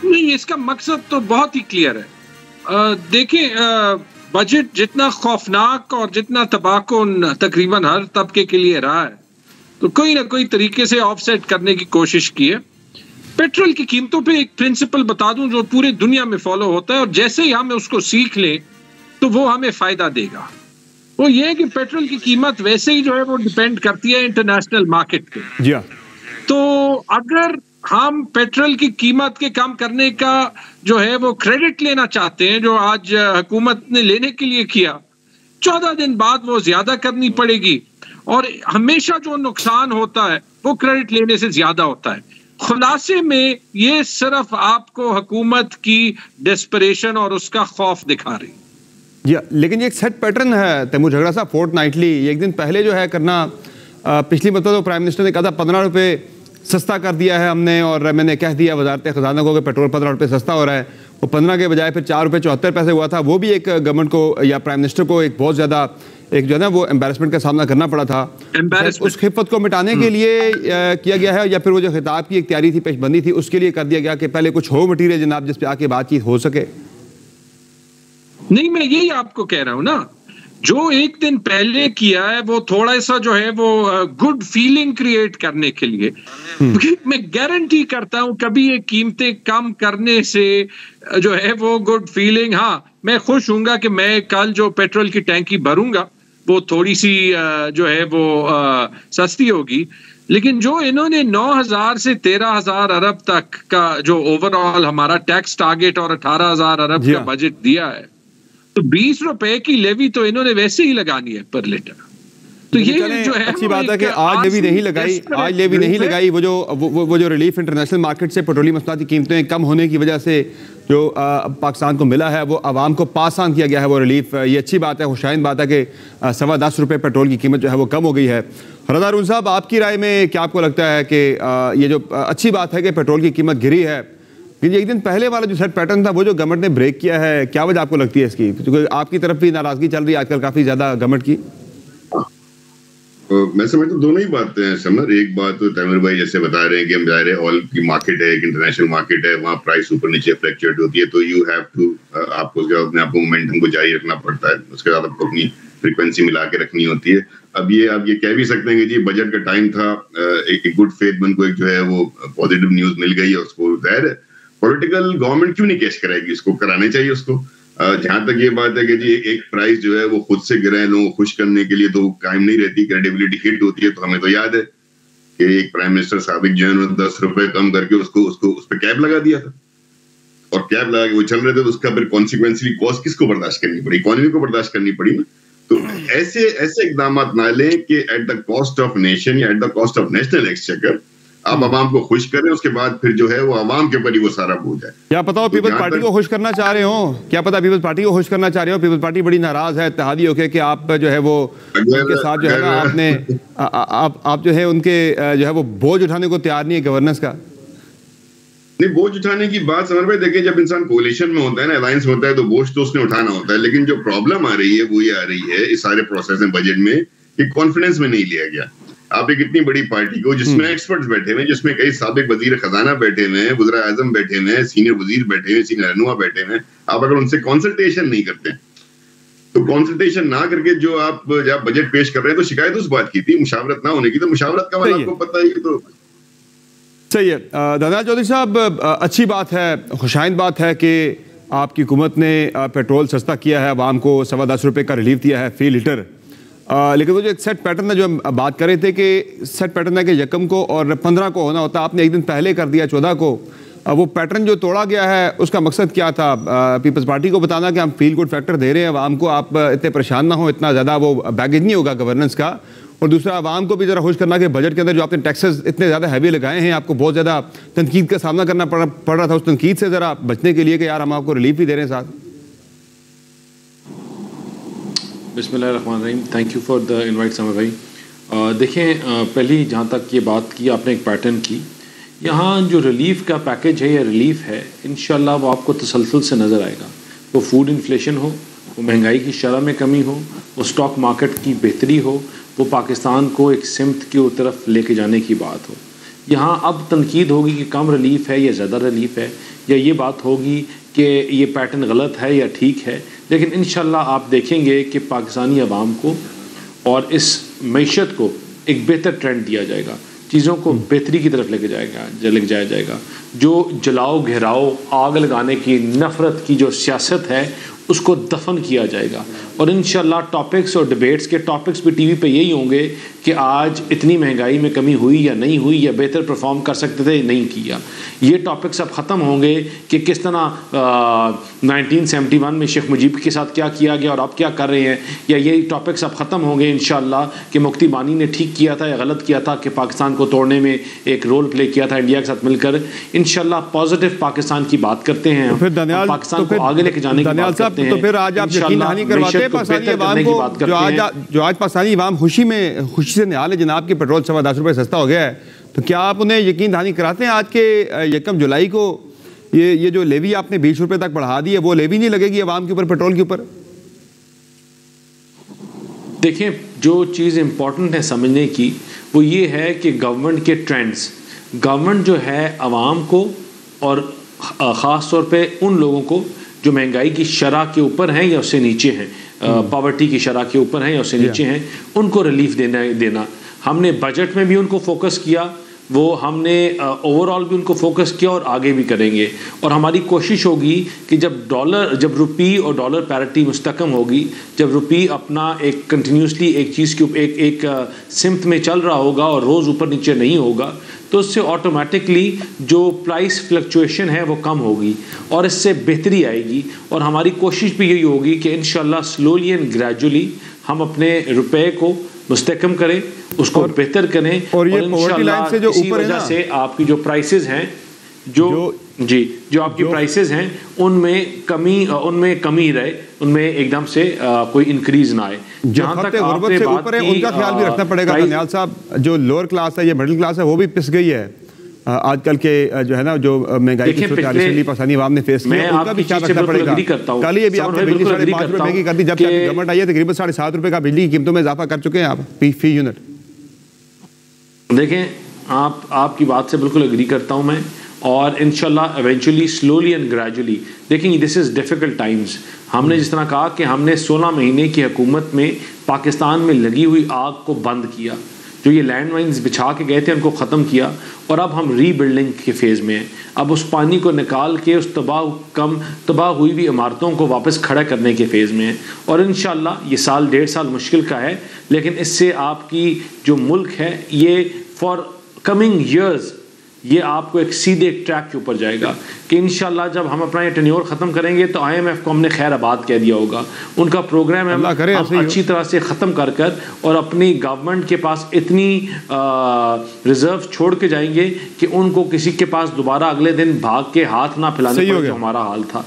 نہیں، اس کا مقصد تو بہت ہی کلیئر ہے. دیکھیں بجٹ جتنا خوفناک اور جتنا تباہ کن تقریباً ہر طبقے کے لیے رہا ہے تو کوئی نہ کوئی طریقے سے آف سیٹ کرنے کی کوشش کی ہے. پیٹرول کی قیمتوں پہ ایک پرنسپل بتا دوں جو پورے دنیا میں فالو ہوتا ہے اور جیسے ہی ہم اس کو سیکھ لیں تو وہ ہمیں فائدہ دے گا. وہ یہ ہے کہ پیٹرول کی قیمت ویسے ہی جو ہے وہ ڈیپینڈ کرتی ہے انٹرنیشنل مارکیٹ پہ. جی ہاں. تو اگر ہم پیٹرول کی قیمت کے کم کرنے کا جو ہے وہ کریڈٹ لینا چاہتے ہیں جو آج حکومت نے لینے کے لیے کیا، 14 دن بعد وہ زیادہ کرنی پڑے گی اور ہمیشہ جو نقصان ہوتا ہے وہ کریڈٹ لینے سے زیادہ ہوتا ہے. خلاصے میں یہ صرف آپ کو حکومت کی ڈیسپریشن اور اس کا خوف دکھا رہی. جی لیکن یہ ایک سیٹ پیٹرن ہے تیمور جھگڑا صاحب، فورٹ نائٹلی ایک دن پہلے جو ہے کرنا. پچھلی مرتبہ تو پرائم منسٹر نے کہا تھا 15 روپے سستا کر دیا ہے ہم نے، اور میں نے کہہ دیا وزارت خزانہ کو کہ پیٹرول 15 روپے سستا ہو رہا ہے. وہ 15 کے بجائے پھر 4 روپے 74 پیسے ہوا تھا. وہ بھی ایک گورنمنٹ کو یا پرائم منسٹر کو ایک بہت زیادہ ایک جو ہے نا وہ امبیرسمنٹ کا سامنا کرنا پڑا تھا. اس خفت کو مٹانے کے لیے کیا گیا ہے یا پھر وہ جو خطاب کی ایک تیاری تھی، پیش بندی تھی، اس کے لیے کر دیا گیا کہ پہلے کچھ ہو مٹیریل جناب جس پہ آ کے بات چیت ہو سکے؟ نہیں، میں یہی آپ کو کہہ رہا ہوں نا، جو ایک دن پہلے کیا ہے وہ تھوڑا سا جو ہے وہ گڈ فیلنگ کریٹ کرنے کے لیے. میں گارنٹی کرتا ہوں کبھی یہ قیمتیں کم کرنے سے جو ہے وہ گڈ فیلنگ، ہاں میں خوش ہوں گا کہ میں کل جو پیٹرول کی ٹینکی بھروں گا وہ تھوڑی سی جو ہے وہ سستی ہوگی. لیکن جو انہوں نے 9,000 سے 13,000 ارب تک کا جو اوور آل ہمارا ٹیکس ٹارگیٹ اور 18,000 ارب کا بجٹ دیا ہے تو 20 روپے کی لیوی تو انہوں نے ویسے ہی لگانی ہے پر لیٹر. تو یہ جو ہے اچھی بات ہے کہ آج لیوی نہیں لگائی. وہ جو ریلیف انٹرنیشنل مارکیٹ سے پیٹرولیم محصولات کی قیمتیں کم ہونے کی وجہ سے جو پاکستان کو ملا ہے وہ عوام کو پاس آن کیا گیا ہے وہ ریلیف. یہ اچھی بات ہے، خوشائند بات ہے کہ 10.25 روپے پیٹرول کی قیمت جو ہے وہ کم ہو گئی ہے. رضا ارون صاحب، آپ کی رائے میں کیا آپ کو لگتا ہے کہ یہ جو اچھی بات ہے کہ پیٹرول کی قیمت گری ہے، ایک دن پہلے والا جو سیٹ پیٹرن تھا وہ جو گورنمنٹ نے بریک کیا ہے، کیا وجہ آپ کو لگتی ہے اس کی؟ کیونکہ آپ کی طرف بھی ناراضگی چل رہی ہے آج کل کافی زیادہ گورنمنٹ کی. میں سمجھتا ہوں دونوں ہی باتیں ہیں سمر. ایک بات تو تیمور بھائی جیسے بتا رہے ہیں کہ ہم ظاہر ہے آئل کی مارکیٹ ہے، ایک انٹرنیشنل مارکیٹ ہے، وہاں پرائس اوپر نیچے فلیکچویٹ ہوتی ہے، تو یو ہیو ٹو آپ کو اپنے آپ کو مومنٹم کو جاری رکھنا پڑتا ہے، اس کے ساتھ آپ کو اپنی فریکوینسی ملا کے رکھنی ہوتی ہے. اب یہ آپ یہ کہہ بھی سکتے ہیں کہ جی بجٹ کا ٹائم تھا، ایک گڈ فیتھ من کو ایک جو ہے وہ پازیٹیو نیوز مل گئی ہے، اس کو ظاہر ہے پولیٹیکل گورنمنٹ کیوں نہیں کیش کرائے گی، اس کو کرانے چاہیے اس کو. جہاں تک یہ بات ہے کہ جی ایک پرائز جو ہے وہ خود سے گرے لوگوں کو خوش کرنے کے لیے تو قائم نہیں رہتی، کریڈیبلٹی ہٹ ہوتی ہے. تو ہمیں تو یاد ہے کہ ایک پرائم منسٹر سابق جو ہے 10 روپے کم کر کے اس پہ کیپ لگا دیا تھا، اور کیپ لگا کے وہ چل رہے تھے، تو اس کا پھر کانسیکوینسلی کاسٹ کس کو برداشت کرنی پڑی؟ اکانومی کو برداشت کرنی پڑی نا. تو ایسے اقدامات نہ لیں کہ at the cost of nation یا at the cost of national exchequer آپ عوام کو خوش کریں، اس کے بعد پھر جو ہے وہ عوام کے اوپر ہی وہ سارا بوجھ ہے. کیا پتا ہو پیپلز پارٹی کو خوش کرنا چاہ رہے ہوں، پیپلز پارٹی بڑی ناراض ہے اتحادی ہو کے کہ آپ جو ہے وہ ان کے ساتھ جو ہے نا آپ جو ہے ان کے جو ہے وہ بوجھ اٹھانے کو تیار نہیں ہے گورننس کا. نہیں، بوجھ اٹھانے کی بات سمجھ بھائی دیکھیں، جب انسان کولیشن میں ہوتا ہے نا، الائنس ہوتا ہے، تو بوجھ تو اس نے اٹھانا ہوتا ہے. لیکن جو پرابلم آ رہی ہے وہ یہ آ رہی ہے اس سارے پروسیس میں بجٹ میں کہ کانفیڈنس میں نہیں لیا گیا. آپ ایک اتنی بڑی پارٹی کو جس میں ایکسپرٹس بیٹھے ہوئے ہیں، جس میں کئی سابق وزیر خزانہ بیٹھے ہوئے ہیں، وزراء اعظم بیٹھے ہوئے ہیں، سینئر وزیر بیٹھے ہوئے ہیں، سینئر رہنما بیٹھے ہوئے ہیں، آپ اگر ان سے کنسلٹیشن نہیں کرتے تو کنسلٹیشن نہ کر کے جو آپ جب بجٹ پیش کر رہے ہیں تو شکایت اس بات کی تھی مشاورت نہ ہونے کی. تو مشاورت کا آپ کو پتہ ہی ہے. تو صحیح ہے. دانا چودھری صاحب، اچھی بات ہے، خوشائند بات ہے کہ آپ کی حکومت نے پیٹرول سستا کیا ہے، عوام کو 10.25 روپے کا ریلیف دیا ہے فی لیٹر. لیکن وہ جو ایک سیٹ پیٹرن ہے جو ہم بات کر رہے تھے کہ سیٹ پیٹرن ہے کہ 1 کو اور 15 کو ہونا ہوتا، آپ نے ایک دن پہلے کر دیا 14 کو. وہ پیٹرن جو توڑا گیا ہے اس کا مقصد کیا تھا؟ پیپلز پارٹی کو بتانا کہ ہم فیل گڈ فیکٹر دے رہے ہیں عوام کو، آپ اتنے پریشان نہ ہوں، اتنا زیادہ وہ بیگیج نہیں ہوگا گورننس کا. اور دوسرا عوام کو بھی ذرا خوش کرنا کہ بجٹ کے اندر جو آپ نے ٹیکسز اتنے زیادہ ہیوی لگائے ہیں، آپ کو بہت زیادہ تنقید کا سامنا کرنا پڑ رہا تھا، اس تنقید سے ذرا بچنے کے لیے کہ یار ہم آپ کو ریلیف بھی دے رہے ہیں ساتھ. بسم اللہ الرحمن الرحیم. Thank you for the invite Samar بھائی. دیکھیں، پہلی جہاں تک یہ بات کی آپ نے ایک پیٹرن کی، یہاں جو ریلیف کا پیکیج ہے یا ریلیف ہے انشاءاللہ وہ آپ کو تسلسل سے نظر آئے گا. وہ فوڈ انفلیشن ہو، وہ مہنگائی کی شرح میں کمی ہو، وہ اسٹاک مارکیٹ کی بہتری ہو، وہ پاکستان کو ایک سمت کی طرف لے کے جانے کی بات ہو. یہاں اب تنقید ہوگی کہ کم ریلیف ہے یا زیادہ ریلیف ہے، یا یہ بات ہوگی کہ یہ پیٹرن غلط ہے یا ٹھیک ہے، لیکن انشاءاللہ آپ دیکھیں گے کہ پاکستانی عوام کو اور اس معیشت کو ایک بہتر ٹرینڈ دیا جائے گا، چیزوں کو بہتری کی طرف لے جایا جائے گا. جو جلاؤ گھیراؤ آگ لگانے کی نفرت کی جو سیاست ہے اس کو دفن کیا جائے گا. اور انشاءاللہ ٹاپکس اور ڈیبیٹس کے ٹاپکس بھی ٹی وی پہ یہی ہوں گے کہ آج اتنی مہنگائی میں کمی ہوئی یا نہیں ہوئی، یا بہتر پرفارم کر سکتے تھے نہیں کیا. یہ ٹاپکس اب ختم ہوں گے کہ کس طرح 1971 میں شیخ مجیب کے ساتھ کیا کیا گیا اور اب کیا کر رہے ہیں، یا یہ ٹاپکس اب ختم ہوں گے انشاءاللہ کہ مفتی بانی نے ٹھیک کیا تھا یا غلط کیا تھا کہ پاکستان کو توڑنے میں ایک رول پلے کیا تھا انڈیا کے ساتھ مل کر. انشاءاللہ پازیٹیو پاکستان کی بات کرتے ہیں، پاکستان کو آگے لے کے جانے کی بات کرتے ہیں. تو پھر آج آپ یقین دہانی کرواتے ہیں پاکستانی عوام کو، جو آج پاکستانی عوام خوشی سے نہال ہے جناب کہ پیٹرول 10.25 روپے سستا ہو گیا ہے، تو کیا آپ انہیں یقین دہانی کراتے ہیں آج کے 1 جولائی کو یہ جو لیوی آپ نے 20 روپے تک بڑھا دی ہے وہ لیوی نہیں لگے گی عوام کے اوپر، پیٹرول کے اوپر؟ دیکھیں جو چیز امپورٹنٹ ہے سمجھنے کی وہ یہ ہے کہ گورنمنٹ کے ٹرینڈز، گورنمنٹ جو ہے عوام کو اور خاص طور پہ ان لوگوں کو جو مہنگائی کی شرح کے اوپر ہیں یا اس سے نیچے ہیں، پاورٹی کی شرح کے اوپر ہیں یا اس سے نیچے ہیں، ان کو ریلیف دینا. ہم نے بجٹ میں بھی ان کو فوکس کیا، وہ ہم نے اوور آل بھی ان کو فوکس کیا اور آگے بھی کریں گے. اور ہماری کوشش ہوگی کہ جب روپی اور ڈالر پیرٹی مستحکم ہوگی، جب روپی اپنا ایک کنٹینیوسلی ایک چیز کے ایک سمت میں چل رہا ہوگا اور روز اوپر نیچے نہیں ہوگا، تو اس سے آٹومیٹکلی جو پرائس فلکچویشن ہے وہ کم ہوگی اور اس سے بہتری آئے گی. اور ہماری کوشش بھی یہی ہوگی کہ انشاءاللہ سلولی اینڈ گریجولی ہم اپنے روپے کو مستحکم کریں، اس کو بہتر کریں. اور یہ پاورٹی لائن سے جو اسی اوپر وجہ سے آپ کی جو پرائسز ہیں جو آپ کی پرائسز ہیں ان میں کمی رہے، ان میں ایک دم سے کوئی انکریز نہ آئے. جہاں تک غربت سے اوپر ہے ان کا خیال بھی رکھنا پڑے گا دانیال صاحب. جو لوور کلاس ہے یا مڈل کلاس ہے وہ بھی پس گئی ہے آج کل کے جو ہے نا جو مہنگائی کی صورتحال پاکستانی عوام نے فیس کیا، ان کا بھی خیال رکھنا پڑے گا. کل یہ بھی آپ نے بجلی 5.5 روپے مہنگی کر دی، جب سے گورنمنٹ آئی ہے تقریباً 7.5 روپے کا بجلی کی قیمتوں میں اضافہ کر چکے ہیں آپ فی یونٹ. دیکھیں آپ کی بات سے بالکل اگری کرتا ہوں میں، اور انشاءاللہ ایونچولی سلولی اینڈ گریجولی. دیکھیں دس از ڈیفیکلٹ ٹائمز. ہم نے جس طرح کہا کہ ہم نے 16 مہینے کی حکومت میں پاکستان میں لگی ہوئی آگ کو بند کیا، جو یہ لینڈ مائنز بچھا کے گئے تھے ان کو ختم کیا، اور اب ہم ری بلڈنگ کے فیز میں ہیں. اب اس پانی کو نکال کے اس تباہ ہوئی ہوئی عمارتوں کو واپس کھڑا کرنے کے فیز میں ہیں. اور انشاءاللہ یہ 1.5 سال مشکل کا ہے، لیکن اس سے آپ کی جو ملک ہے یہ فار کمنگ ایئرز یہ آپ کو ایک سیدھے ٹریک کے اوپر جائے گا کہ انشاءاللہ جب ہم اپنا یہ ٹینیور ختم کریں گے تو IMF کو ہم نے خیر آباد کہہ دیا ہوگا. ان کا پروگرام ہم اچھی طرح سے ختم کر اور اپنی گورنمنٹ کے پاس اتنی ریزرو چھوڑ کے جائیں گے کہ ان کو کسی کے پاس دوبارہ اگلے دن بھاگ کے ہاتھ نہ پھیلانے پڑے جو ہمارا حال تھا.